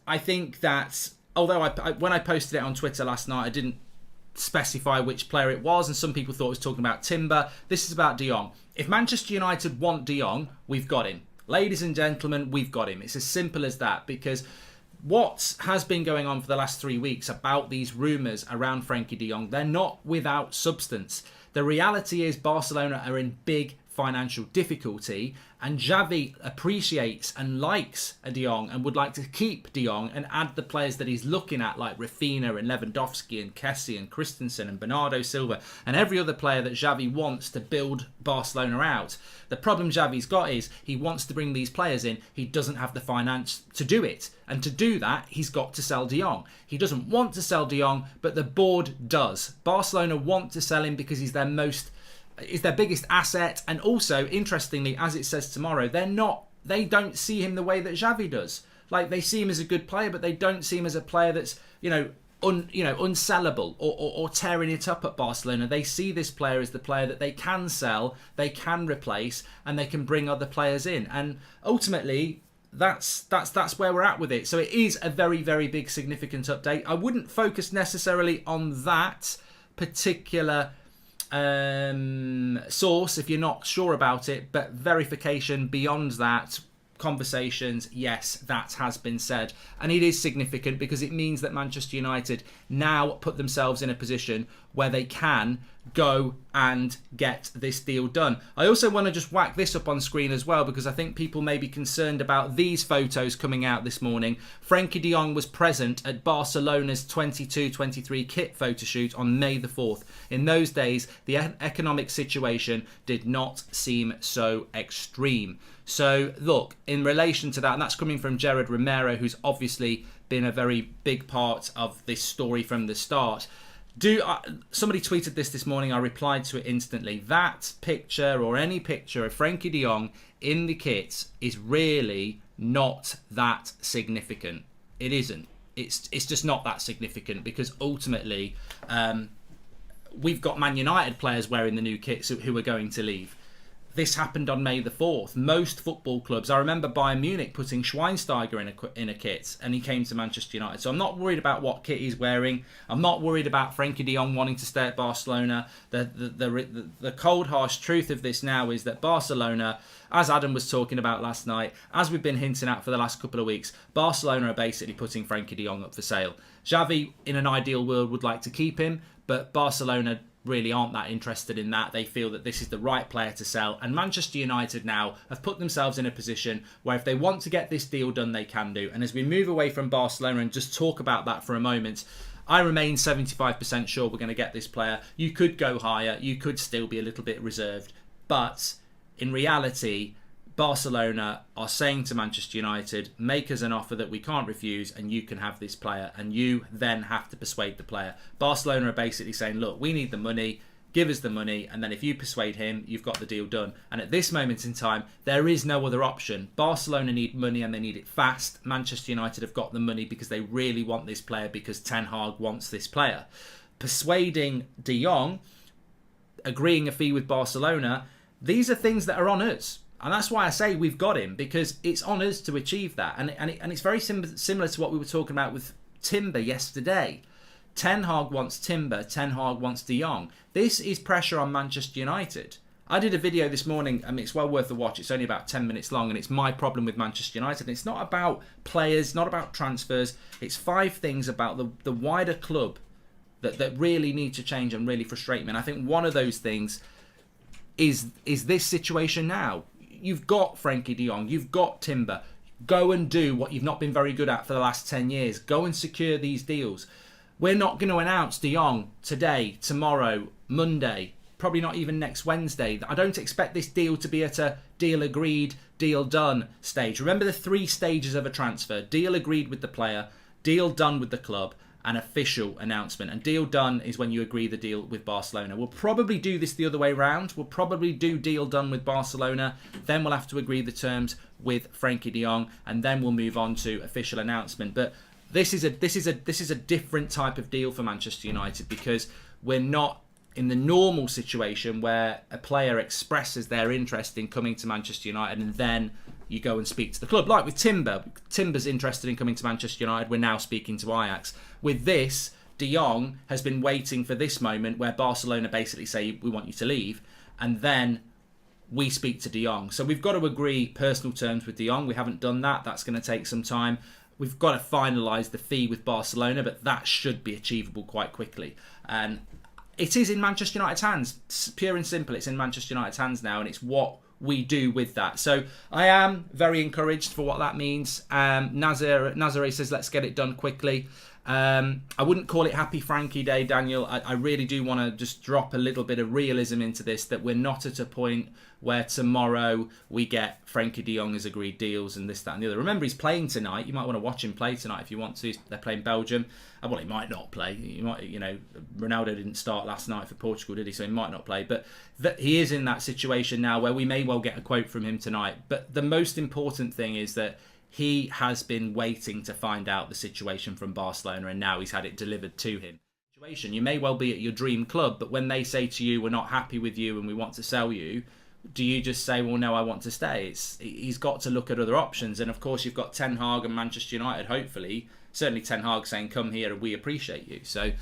I think that, although when I posted it on Twitter last night, I didn't specify which player it was, and some people thought it was talking about Timber. This is about De Jong. If Manchester United want De Jong, we've got him. Ladies and gentlemen, we've got him. It's as simple as that, because what has been going on for the last 3 weeks about these rumours around Frenkie de Jong, they're not without substance. The reality is Barcelona are in big financial difficulty, and Xavi appreciates and likes a De Jong and would like to keep De Jong and add the players that he's looking at, like Rafinha and Lewandowski and Kessie and Christensen and Bernardo Silva and every other player that Xavi wants to build Barcelona out. The problem Xavi's got is he wants to bring these players in. He doesn't have the finance to do it. And to do that, he's got to sell De Jong. He doesn't want to sell De Jong, but the board does. Barcelona want to sell him because he's their biggest asset, and also, interestingly, as it says tomorrow, they don't see him the way that Xavi does. Like, they see him as a good player, but they don't see him as a player that's, unsellable or tearing it up at Barcelona. They see this player as the player that they can sell, they can replace, and they can bring other players in. And ultimately, that's where we're at with it. So it is a very, very big, significant update. I wouldn't focus necessarily on that particular source if you're not sure about it, but verification beyond that, conversations, yes, that has been said, and it is significant because it means that Manchester United now put themselves in a position where they can go and get this deal done. I also want to just whack this up on screen as well, because I think people may be concerned about these photos coming out this morning. Frenkie de Jong was present at Barcelona's 22-23 kit photo shoot on May the 4th. In those days, the economic situation did not seem so extreme. So look, in relation to that, and that's coming from Gerard Romero, who's obviously been a very big part of this story from the start. Somebody tweeted this morning, I replied to it instantly. That picture, or any picture of Frenkie de Jong in the kits, is really not that significant. It isn't. It's just not that significant, because ultimately we've got Man United players wearing the new kits who are going to leave. This happened on May the 4th. Most football clubs, I remember Bayern Munich putting Schweinsteiger in a kit, and he came to Manchester United. So I'm not worried about what kit he's wearing. I'm not worried about Frenkie de Jong wanting to stay at Barcelona. The cold, harsh truth of this now is that Barcelona, as Adam was talking about last night, as we've been hinting at for the last couple of weeks, Barcelona are basically putting Frenkie de Jong up for sale. Xavi, in an ideal world, would like to keep him, but Barcelona really aren't that interested in that. They feel that this is the right player to sell, and Manchester United now have put themselves in a position where if they want to get this deal done, they can do. And as we move away from Barcelona and just talk about that for a moment, I remain 75% sure we're going to get this player. You could go higher, you could still be a little bit reserved, but in reality, Barcelona are saying to Manchester United, make us an offer that we can't refuse and you can have this player, and you then have to persuade the player. Barcelona are basically saying, look, we need the money, give us the money, and then if you persuade him, you've got the deal done. And at this moment in time, there is no other option. Barcelona need money and they need it fast. Manchester United have got the money because they really want this player, because Ten Hag wants this player. Persuading De Jong, agreeing a fee with Barcelona, these are things that are on us. And that's why I say we've got him, because it's on us to achieve that. And it's very similar to what we were talking about with Timber yesterday. Ten Hag wants Timber, Ten Hag wants De Jong. This is pressure on Manchester United. I did a video this morning, I mean, it's well worth a watch. It's only about 10 minutes long, and it's my problem with Manchester United. And it's not about players, not about transfers. It's 5 things about the wider club that really need to change and really frustrate me. And I think one of those things is this situation now. You've got Frenkie de Jong, you've got Timber. Go and do what you've not been very good at for the last 10 years. Go and secure these deals. We're not going to announce De Jong today, tomorrow, Monday, probably not even next Wednesday. I don't expect this deal to be at a deal agreed, deal done stage. Remember the 3 stages of a transfer. Deal agreed with the player, deal done with the club, an official announcement. And deal done is when you agree the deal with Barcelona. We'll probably do this the other way around. We'll probably do deal done with Barcelona. Then we'll have to agree the terms with Frenkie de Jong, and then we'll move on to official announcement. But this is a different type of deal for Manchester United, because we're not in the normal situation where a player expresses their interest in coming to Manchester United and then you go and speak to the club. Like with Timber. Timber's interested in coming to Manchester United. We're now speaking to Ajax. With this, De Jong has been waiting for this moment where Barcelona basically say, we want you to leave. And then we speak to De Jong. So we've got to agree personal terms with De Jong. We haven't done that. That's going to take some time. We've got to finalise the fee with Barcelona, but that should be achievable quite quickly. And it is in Manchester United's hands. It's pure and simple. It's in Manchester United's hands now, and it's what we do with that. So I am very encouraged for what that means. Nazare says, let's get it done quickly. I wouldn't call it Happy Frenkie Day, Daniel. I really do want to just drop a little bit of realism into this, that we're not at a point where tomorrow we get Frenkie de Jong as agreed deals and this, that and the other. Remember, he's playing tonight. You might want to watch him play tonight if you want to. They're playing Belgium. Well, he might not play. He might, Ronaldo didn't start last night for Portugal, did he? So he might not play. But he is in that situation now where we may well get a quote from him tonight. But the most important thing is that he has been waiting to find out the situation from Barcelona, and now he's had it delivered to him. You may well be at your dream club, but when they say to you, we're not happy with you and we want to sell you, do you just say, well, no, I want to stay? He's got to look at other options. And of course, you've got Ten Hag and Manchester United, hopefully, certainly Ten Hag saying, come here and we appreciate you. So,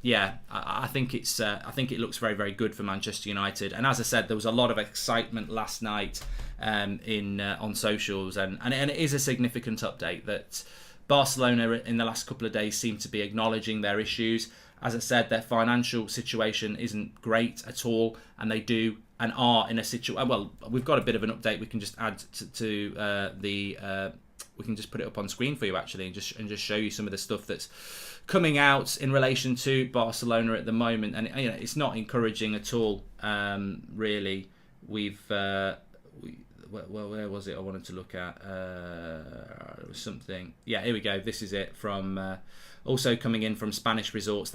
yeah, I think it looks very, very good for Manchester United. And as I said, there was a lot of excitement last night on socials, and it is a significant update that Barcelona in the last couple of days seem to be acknowledging their issues. As I said, their financial situation isn't great at all, and they do and are in a situation. Well, we've got a bit of an update. We can just add to we can just put it up on screen for you actually, and just show you some of the stuff that's coming out in relation to Barcelona at the moment. And it's not encouraging at all. Really, where was it? I wanted to look at something. Yeah, here we go. This is it from also coming in from Spanish reports.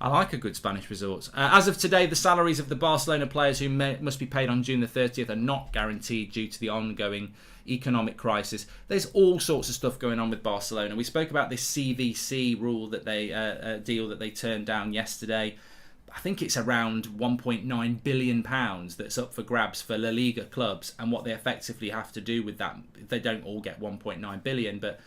I like a good Spanish resorts. As of today, the salaries of the Barcelona players who must be paid on June the 30th are not guaranteed due to the ongoing economic crisis. There's all sorts of stuff going on with Barcelona. We spoke about this CVC rule that deal that they turned down yesterday. I think it's around £1.9 billion that's up for grabs for La Liga clubs, and what they effectively have to do with that, they don't all get 1.9 billion, but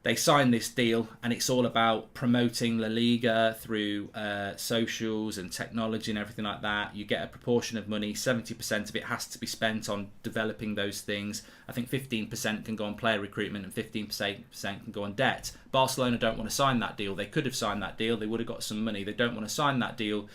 they signed this deal, and it's all about promoting La Liga through socials and technology and everything like that. You get a proportion of money. 70% of it has to be spent on developing those things. I think 15% can go on player recruitment and 15% can go on debt. Barcelona don't want to sign that deal. They could have signed that deal. They would have got some money. They don't want to sign that deal,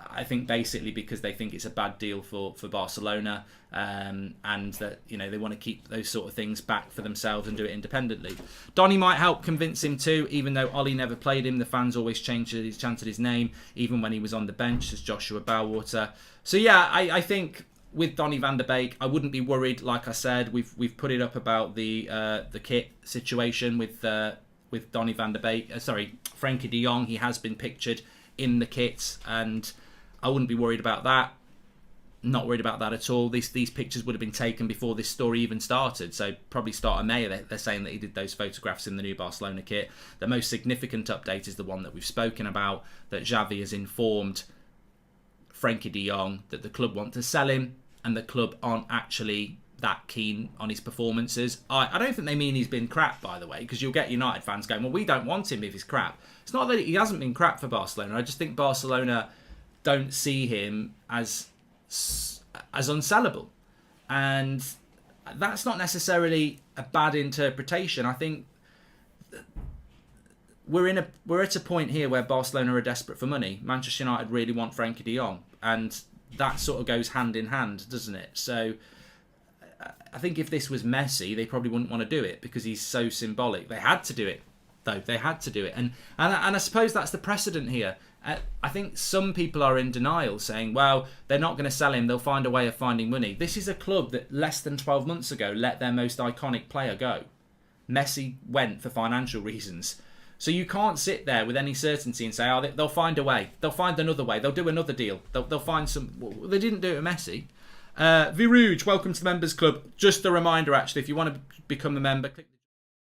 I think basically because they think it's a bad deal for Barcelona, and that they want to keep those sort of things back for themselves and do it independently. Donny might help convince him too, even though Ollie never played him. The fans always chanted his name, even when he was on the bench, as Joshua Bellwater. So yeah, I think with Donny van der Beek, I wouldn't be worried. Like I said, we've put it up about the kit situation with Donny van der Beek. Frenkie de Jong. He has been pictured in the kit, and I wouldn't be worried about that. Not worried about that at all. These pictures would have been taken before this story even started. So probably start of May, they're saying that he did those photographs in the new Barcelona kit. The most significant update is the one that we've spoken about, that Xavi has informed Frenkie de Jong that the club want to sell him, and the club aren't actually that keen on his performances. I don't think they mean he's been crap, by the way, because you'll get United fans going, well, we don't want him if he's crap. It's not that he hasn't been crap for Barcelona. I just think Barcelona don't see him as unsellable, and that's not necessarily a bad interpretation. I think we're at a point here where Barcelona are desperate for money. Manchester United really want Frenkie de Jong, and that sort of goes hand in hand, doesn't it? So I think if this was Messi, they probably wouldn't want to do it because he's so symbolic. They had to do it, though. They had to do it, and I suppose that's the precedent here. I think some people are in denial, saying, well, they're not going to sell him, they'll find a way of finding money. This is a club that less than 12 months ago let their most iconic player go. Messi went for financial reasons. So you can't sit there with any certainty and say, oh, they'll find a way. They'll find another way. They'll do another deal. They'll find some... Well, they didn't do it with Messi. Viruj, welcome to the Members Club. Just a reminder, actually, if you want to become a member, click